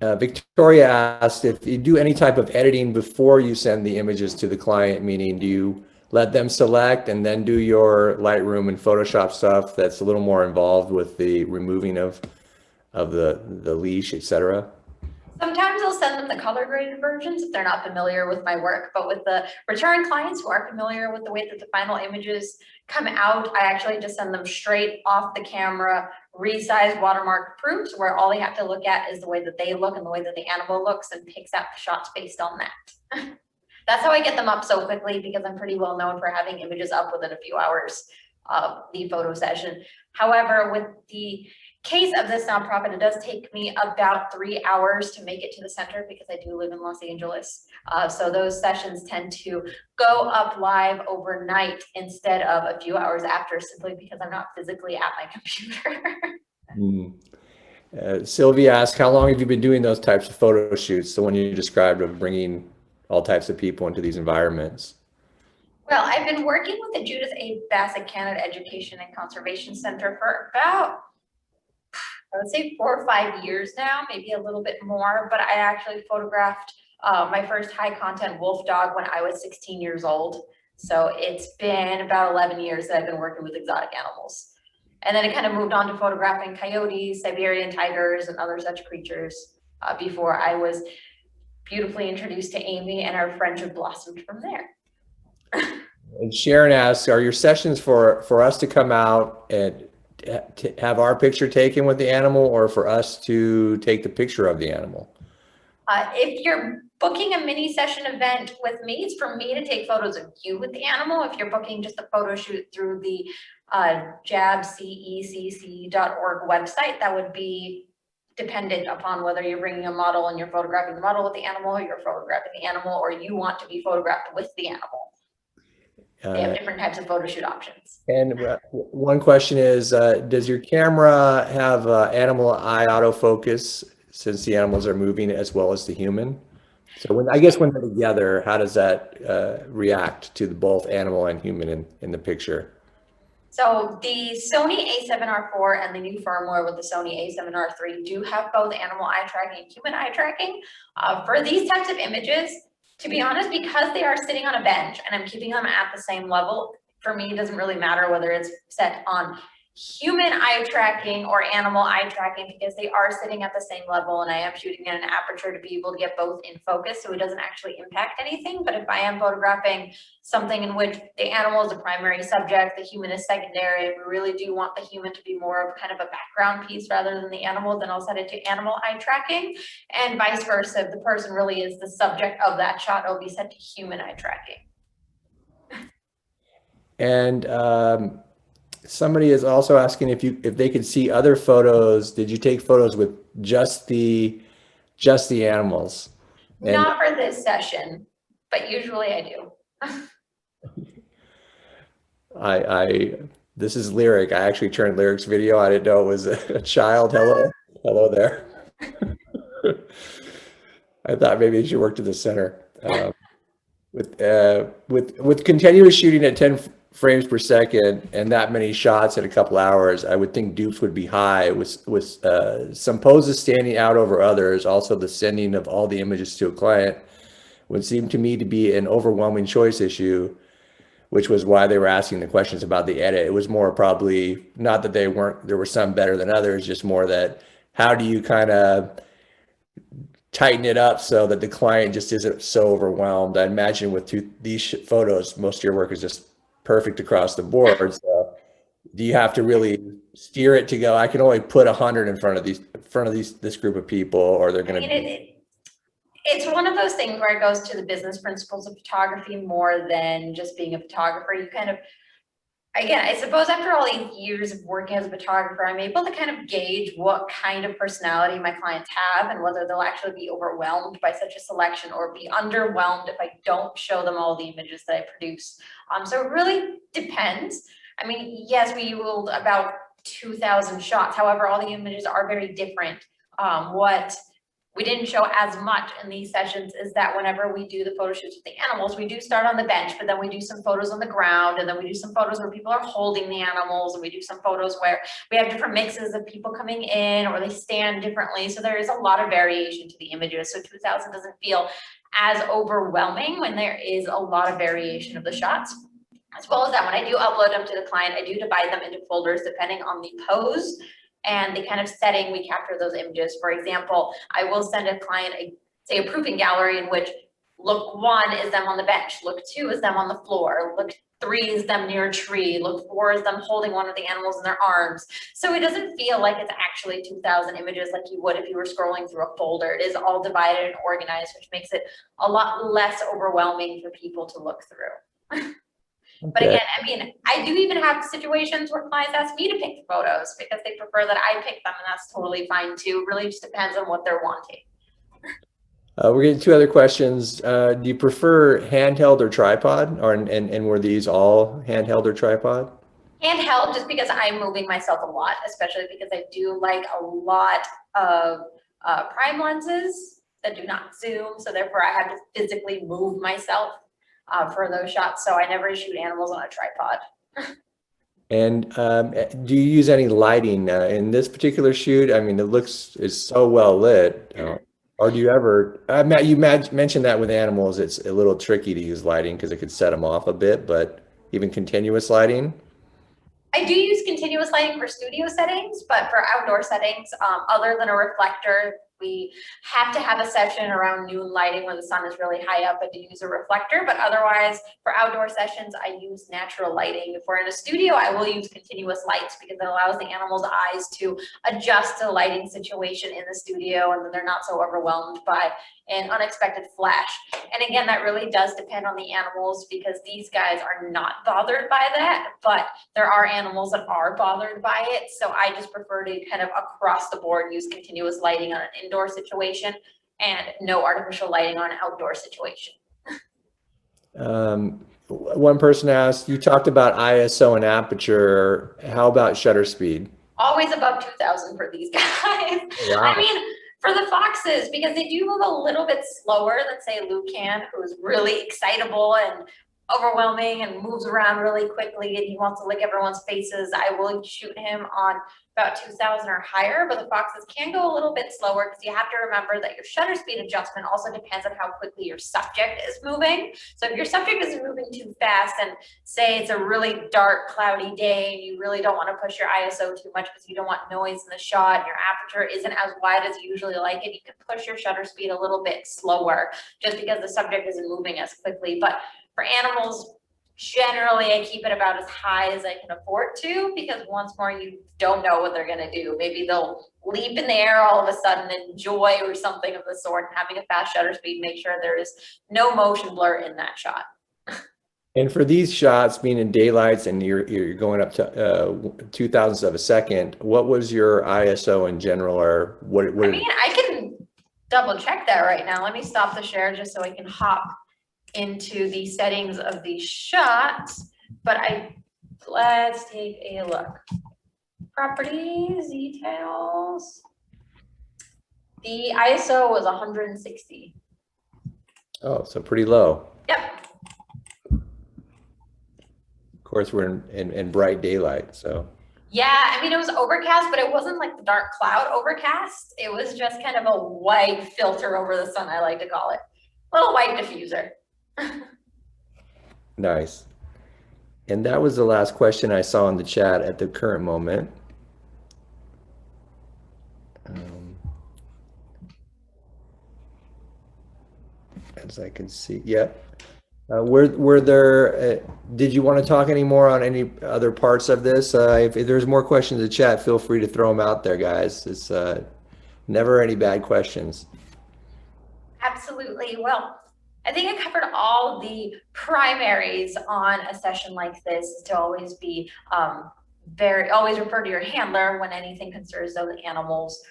Victoria asked if you do any type of editing before you send the images to the client, meaning do you let them select and then do your Lightroom and Photoshop stuff that's a little more involved with the removing of the leash, etc.? Sometimes I'll send them the color graded versions if they're not familiar with my work, but with the return clients who are familiar with the way that the final images come out, I actually just send them straight off the camera, resized, watermark proofs, where all they have to look at is the way that they look and the way that the animal looks, and picks out the shots based on that. That's how I get them up so quickly, because I'm pretty well known for having images up within a few hours of the photo session. However, with the case of this nonprofit, it does take me about 3 hours to make it to the center, because I do live in Los Angeles. So those sessions tend to go up live overnight instead of a few hours after, simply because I'm not physically at my computer. Sylvia asked, how long have you been doing those types of photo shoots, the one you described of bringing all types of people into these environments? Well, I've been working with the Judith A. Bassett Canada Education and Conservation Center for about, I would say 4 or 5 years now, maybe a little bit more, but I actually photographed my first high content wolf dog when I was 16 years old. So it's been about 11 years that I've been working with exotic animals. And then it kind of moved on to photographing coyotes, Siberian tigers, and other such creatures before I was beautifully introduced to Amy, and our friendship blossomed from there. And Sharon asks, are your sessions for us to come out and to have our picture taken with the animal, or for us to take the picture of the animal? If you're booking a mini session event with me, it's for me to take photos of you with the animal. If you're booking just a photo shoot through the jabcecc.org website, that would be dependent upon whether you're bringing a model and you're photographing the model with the animal, or you're photographing the animal, or you want to be photographed with the animal. They have different types of photo shoot options. And one question is, does your camera have animal eye autofocus, since the animals are moving as well as the human? So when they're together, how does that react to the both animal and human in the picture? So the Sony A7R4 and the new firmware with the Sony A7R3 do have both animal eye tracking and human eye tracking. For these types of images, to be honest, because they are sitting on a bench and I'm keeping them at the same level, for me, it doesn't really matter whether it's set on human eye tracking or animal eye tracking, because they are sitting at the same level, and I am shooting in an aperture to be able to get both in focus, so it doesn't actually impact anything. But if I am photographing something in which the animal is the primary subject, the human is secondary, and we really do want the human to be more of kind of a background piece rather than the animal, then I'll set it to animal eye tracking, and vice versa. If the person really is the subject of that shot, it'll be set to human eye tracking. And somebody is also asking if they could see other photos. Did you take photos with just the animals? And not for this session, but usually I do. This is Lyric. I actually turned Lyric's video. I didn't know it was a child. Hello there. I thought maybe she worked at the center. With continuous shooting at 10 frames per second and that many shots in a couple hours, I would think dupes would be high. With some poses standing out over others, also the sending of all the images to a client would seem to me to be an overwhelming choice issue. which was why they were asking the questions about the edit. It was more probably not that there were some better than others, just more that how do you kind of tighten it up so that the client just isn't so overwhelmed. I imagine with these photos, most of your work is just perfect across the board. So do you have to really steer it to go, I can only put 100 in front of this group of people, or they're going to be. It's one of those things where it goes to the business principles of photography more than just being a photographer. You kind of, again, I suppose after all these years of working as a photographer, I'm able to kind of gauge what kind of personality my clients have and whether they'll actually be overwhelmed by such a selection or be underwhelmed if I don't show them all the images that I produce. So it really depends. I mean, yes, we yield about 2,000 shots. However, all the images are very different. What we didn't show as much in these sessions is that whenever we do the photo shoots with the animals, we do start on the bench, but then we do some photos on the ground, and then we do some photos where people are holding the animals, and we do some photos where we have different mixes of people coming in or they stand differently. So there is a lot of variation to the images. So 2,000 doesn't feel as overwhelming when there is a lot of variation of the shots. As well as that, when I do upload them to the client, I do divide them into folders depending on the pose and the kind of setting we capture those images. For example, I will send a client say a proofing gallery in which look 1 is them on the bench, look 2 is them on the floor, look 3 is them near a tree, look 4 is them holding one of the animals in their arms. So it doesn't feel like it's actually 2,000 images like you would if you were scrolling through a folder. It is all divided and organized, which makes it a lot less overwhelming for people to look through. But again, I mean, I do even have situations where clients ask me to pick the photos because they prefer that I pick them, and that's totally fine too. Really just depends on what they're wanting. We're getting 2 other questions. Do you prefer handheld or tripod, and were these all handheld or tripod? Handheld, just because I'm moving myself a lot, especially because I do like a lot of prime lenses that do not zoom. So therefore I have to physically move myself for those shots. So I never shoot animals on a tripod. And do you use any lighting in this particular shoot? I mean, it's so well lit. Or do you ever, you mentioned that with animals, it's a little tricky to use lighting because it could set them off a bit, but even continuous lighting? I do use continuous lighting for studio settings, but for outdoor settings, other than a reflector, we have to have a session around noon lighting when the sun is really high up and to use a reflector. But otherwise, for outdoor sessions, I use natural lighting. If we're in a studio, I will use continuous lights because it allows the animal's eyes to adjust to the lighting situation in the studio, and then they're not so overwhelmed by an unexpected flash. And again, that really does depend on the animals because these guys are not bothered by that, but there are animals that are bothered by it. So I just prefer to kind of across the board use continuous lighting on an indoor situation and no artificial lighting on an outdoor situation. One person asked, you talked about ISO and aperture. How about shutter speed? Always above 2,000 for these guys. Wow. I mean, for the foxes, because they do move a little bit slower than say Lucan, who's really excitable and overwhelming and moves around really quickly and he wants to lick everyone's faces. I will shoot him on about 2,000 or higher, but the foxes can go a little bit slower because you have to remember that your shutter speed adjustment also depends on how quickly your subject is moving. So if your subject is moving too fast and say it's a really dark, cloudy day and you really don't want to push your ISO too much because you don't want noise in the shot and your aperture isn't as wide as you usually like it, you can push your shutter speed a little bit slower just because the subject isn't moving as quickly. But for animals, generally I keep it about as high as I can afford to because once more you don't know what they're going to do. Maybe they'll leap in the air all of a sudden and joy or something of the sort, and having a fast shutter speed, make sure there is no motion blur in that shot. And for these shots being in daylights and you're going up to 2,000ths of a second, what was your ISO in general, or what? I mean, I can double check that right now. Let me stop the share just so I can hop into the settings of the shots, but let's take a look. Properties, details. The ISO was 160. Oh, so pretty low. Yep. Of course, we're in bright daylight, so. Yeah, I mean, it was overcast, but it wasn't like the dark cloud overcast. It was just kind of a white filter over the sun, I like to call it. Little white diffuser. Nice. And that was the last question I saw in the chat at the current moment. As I can see, yep. Were there, did you want to talk any more on any other parts of this? If there's more questions in the chat, feel free to throw them out there, guys. It's never any bad questions. Absolutely. Well, I think I covered all the primaries on a session like this, is to always be always refer to your handler when anything concerns those animals.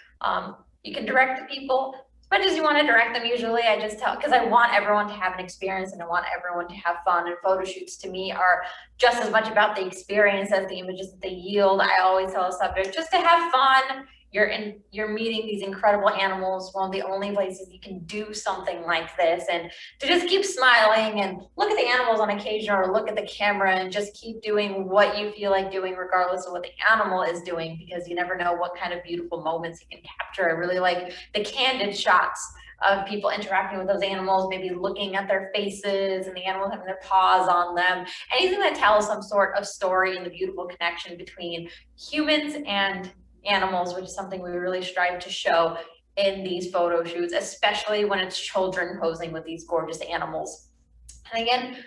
You can direct the people as much as you want to direct them. Usually I just tell, because I want everyone to have an experience and I want everyone to have fun, and photo shoots to me are just as much about the experience as the images that they yield. I always tell a subject just to have fun. You're meeting these incredible animals, one of the only places you can do something like this, and to just keep smiling and look at the animals on occasion, or look at the camera and just keep doing what you feel like doing regardless of what the animal is doing, because you never know what kind of beautiful moments you can capture. I really like the candid shots of people interacting with those animals, maybe looking at their faces and the animals having their paws on them. Anything that tells some sort of story and the beautiful connection between humans and animals, which is something we really strive to show in these photo shoots, especially when it's children posing with these gorgeous animals. And again,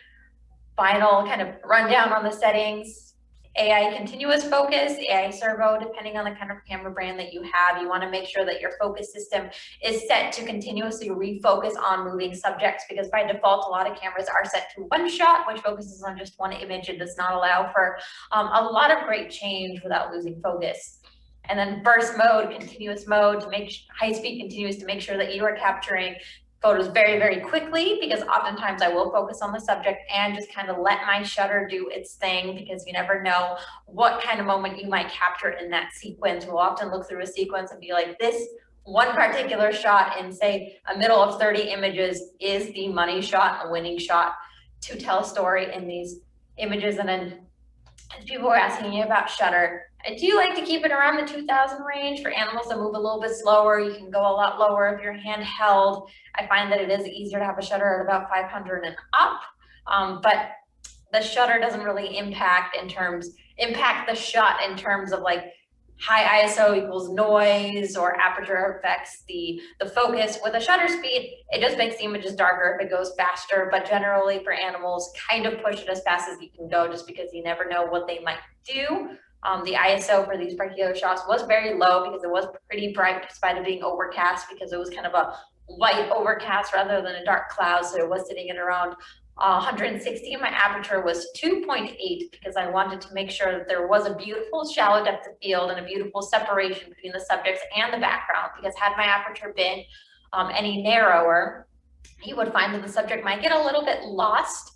final kind of rundown on the settings: AI continuous focus, AI servo, depending on the kind of camera brand that you have. You want to make sure that your focus system is set to continuously refocus on moving subjects, because by default, a lot of cameras are set to one shot, which focuses on just one image and does not allow for a lot of great change without losing focus. And then burst mode, continuous mode, to make high speed continuous, to make sure that you are capturing photos very, very quickly, because oftentimes I will focus on the subject and just kind of let my shutter do its thing, because you never know what kind of moment you might capture in that sequence. We'll often look through a sequence and be like, this one particular shot in, say, a middle of 30 images is the money shot, a winning shot to tell a story in these images. And then as people were asking me about shutter, I do like to keep it around the 2000 range. For animals that move a little bit slower, you can go a lot lower if you're handheld. I find that it is easier to have a shutter at about 500 and up, but the shutter doesn't really impact the shot in terms of like high ISO equals noise or aperture affects the focus. With a shutter speed, it just makes the images darker if it goes faster, but generally for animals, kind of push it as fast as you can go, just because you never know what they might do. The ISO for these particular shots was very low because it was pretty bright despite it being overcast, because it was kind of a white overcast rather than a dark cloud. So it was sitting at around 160. My aperture was 2.8 because I wanted to make sure that there was a beautiful shallow depth of field and a beautiful separation between the subjects and the background, because had my aperture been any narrower, you would find that the subject might get a little bit lost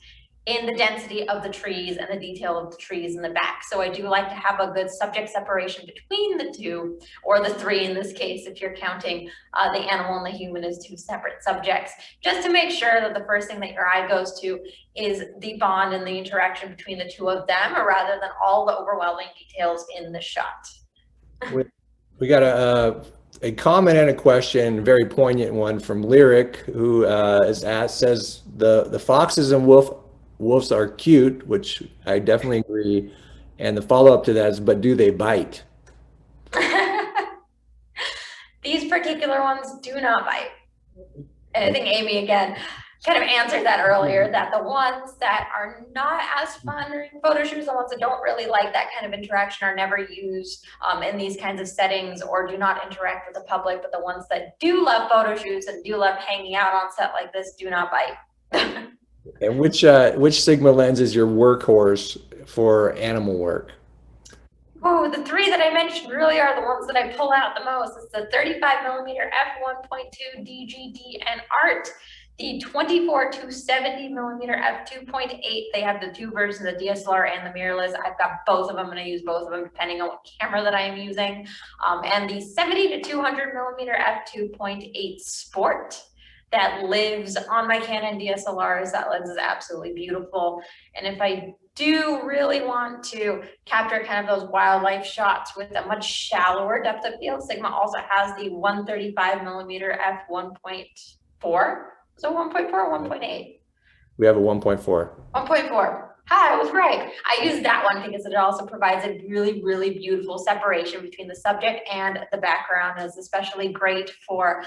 in the density of the trees and the detail of the trees in the back. So I do like to have a good subject separation between the two, or the three in this case, if you're counting the animal and the human as two separate subjects, just to make sure that the first thing that your eye goes to is the bond and the interaction between the two of them, rather than all the overwhelming details in the shot. We got a comment and a question, very poignant one from Lyric, who says the foxes and wolves are cute, which I definitely agree. And the follow-up to that is, but do they bite? These particular ones do not bite. And I think Amy, again, kind of answered that earlier, that the ones that are not as fun during photo shoots, the ones that don't really like that kind of interaction, are never used in these kinds of settings or do not interact with the public. But the ones that do love photo shoots and do love hanging out on set like this do not bite. And which Sigma lens is your workhorse for animal work? Oh, the three that I mentioned really are the ones that I pull out the most. It's the 35mm f1.2 DGD and Art, the 24 to 70mm f2.8. They have the two versions, the DSLR and the mirrorless. I've got both of them, and I use both of them depending on what camera that I am using. And the 70 to 200mm f2.8 Sport that lives on my Canon DSLRs. That lens is absolutely beautiful. And if I do really want to capture kind of those wildlife shots with a much shallower depth of field, Sigma also has the 135mm f1.4. So 1.4 or 1.8? We have a 1.4. 1.4. Hi, I was right. I use that one because it also provides a really, really beautiful separation between the subject and the background. It's especially great for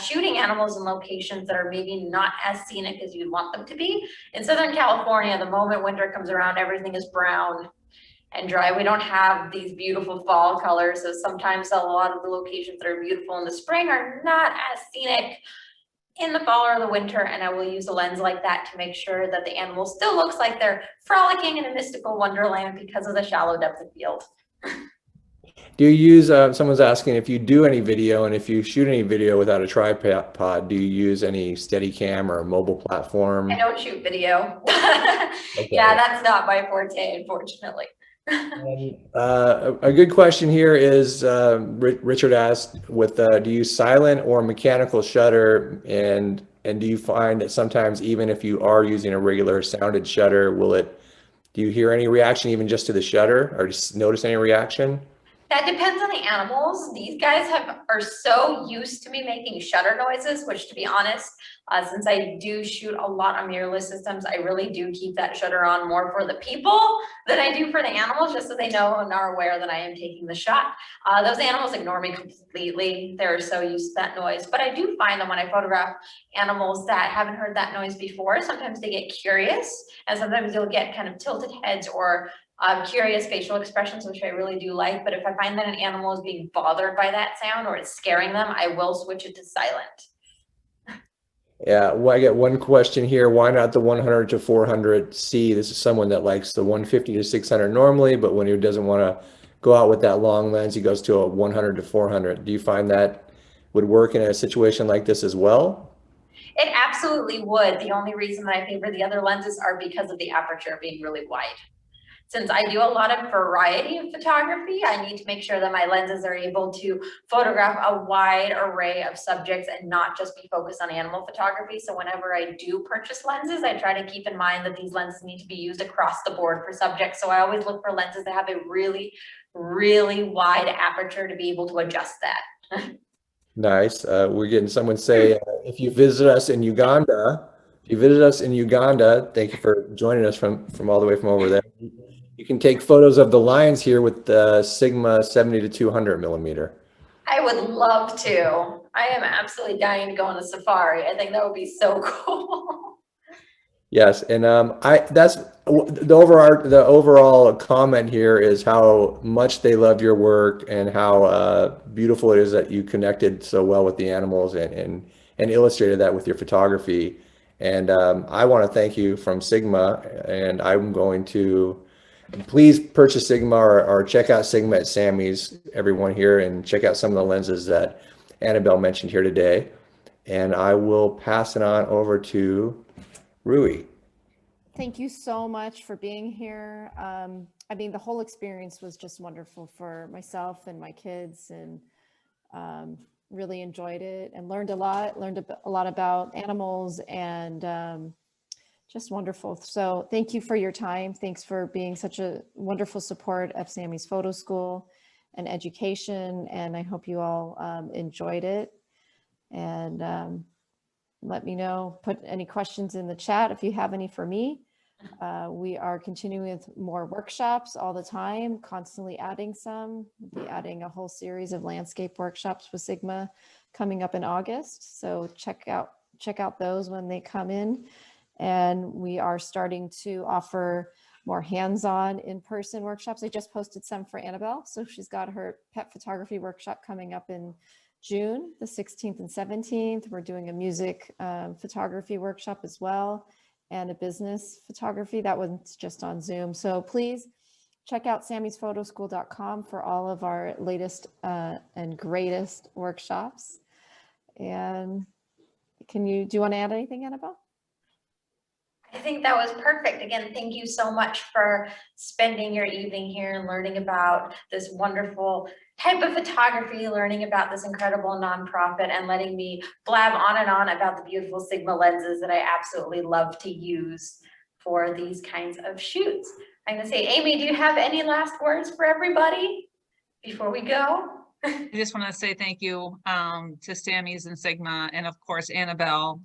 shooting animals in locations that are maybe not as scenic as you'd want them to be. In Southern California, the moment winter comes around, everything is brown and dry. We don't have these beautiful fall colors. So sometimes a lot of the locations that are beautiful in the spring are not as scenic in the fall or the winter, and I will use a lens like that to make sure that the animal still looks like they're frolicking in a mystical wonderland because of the shallow depth of field. Do you use, someone's asking if you do any video, and if you shoot any video without a tripod, do you use any Steadicam or a mobile platform? I don't shoot video. Okay. Yeah, that's not my forte, unfortunately. And, a good question here is, Richard asked, with do you use silent or mechanical shutter, and do you find that sometimes even if you are using a regular sounded shutter, do you hear any reaction even just to the shutter, or just notice any reaction? That depends on the animals. These guys are so used to me making shutter noises, which, to be honest, since I do shoot a lot on mirrorless systems, I really do keep that shutter on more for the people than I do for the animals, just so they know and are aware that I am taking the shot. Those animals ignore me completely. They're so used to that noise. But I do find that when I photograph animals that haven't heard that noise before, sometimes they get curious, and sometimes you'll get kind of tilted heads or curious facial expressions, which I really do like. But if I find that an animal is being bothered by that sound or it's scaring them, I will switch it to silent. Yeah, well, I get one question here. Why not the 100 to 400C? This is someone that likes the 150 to 600 normally, but when he doesn't want to go out with that long lens, he goes to a 100 to 400. Do you find that would work in a situation like this as well? It absolutely would. The only reason that I favor the other lenses are because of the aperture being really wide. Since I do a lot of variety of photography, I need to make sure that my lenses are able to photograph a wide array of subjects and not just be focused on animal photography. So whenever I do purchase lenses, I try to keep in mind that these lenses need to be used across the board for subjects. So I always look for lenses that have a really, really wide aperture to be able to adjust that. Nice. We're getting someone say, if you visit us in Uganda, thank you for joining us from all the way from over there. You can take photos of the lions here with the Sigma 70 to 200 millimeter. I would love to. I am absolutely dying to go on a safari. I think that would be so cool. Yes, and that's the overall comment here is how much they love your work and how beautiful it is that you connected so well with the animals and illustrated that with your photography. And I want to thank you from Sigma, and I'm going to please purchase Sigma or check out Sigma at Samys, everyone here, and check out some of the lenses that Anabel mentioned here today. And I will pass it on over to Rui. Thank you so much for being here. I mean, the whole experience was just wonderful for myself and my kids, and really enjoyed it and learned a lot about animals, and just wonderful. So thank you for your time. Thanks for being such a wonderful support of Samy's Photo School and education. And I hope you all enjoyed it. And let me know, put any questions in the chat if you have any for me. We are continuing with more workshops all the time, constantly adding some. We'll be adding a whole series of landscape workshops with Sigma coming up in August. So check out those when they come in. And we are starting to offer more hands-on in-person workshops. I just posted some for Anabel. So she's got her pet photography workshop coming up in June, the 16th and 17th. We're doing a music photography workshop as well, and a business photography. That one's just on Zoom. So please check out samysphotoschool.com for all of our latest and greatest workshops. And do you want to add anything, Anabel? I think that was perfect. Again, thank you so much for spending your evening here and learning about this wonderful type of photography, learning about this incredible nonprofit, and letting me blab on and on about the beautiful Sigma lenses that I absolutely love to use for these kinds of shoots. I'm going to say, Amy, do you have any last words for everybody before we go? I just want to say thank you to Samys and Sigma, and of course Annabelle,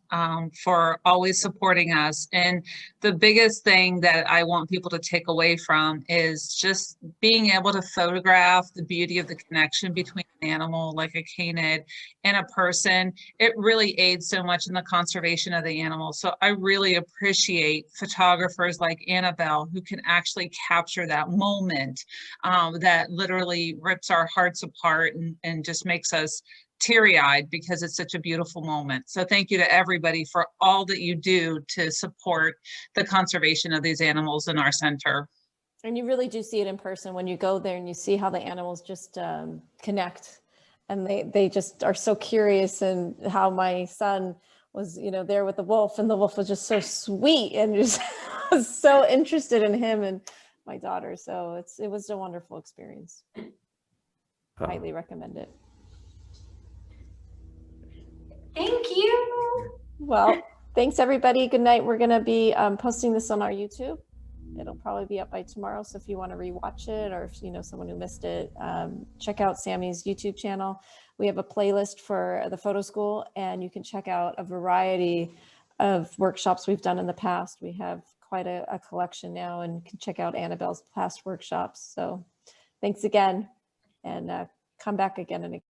for always supporting us. And the biggest thing that I want people to take away from is just being able to photograph the beauty of the connection between an animal like a canid and a person. It really aids so much in the conservation of the animal. So I really appreciate photographers like Annabelle who can actually capture that moment that literally rips our hearts apart and just makes us teary-eyed because it's such a beautiful moment. So thank you to everybody for all that you do to support the conservation of these animals in our center. And you really do see it in person when you go there and you see how the animals just connect, and they just are so curious. And how my son was, you know, there with the wolf, and the wolf was just so sweet and just was so interested in him and my daughter. So it was a wonderful experience. Highly recommend it. Thank you. Well, thanks everybody. Good night. We're going to be posting this on our YouTube. It'll probably be up by tomorrow. So if you want to rewatch it, or if you know someone who missed it, check out Samy's YouTube channel. We have a playlist for the photo school, and you can check out a variety of workshops we've done in the past. We have quite a collection now, and can check out Annabelle's past workshops. So thanks again, and come back again and again.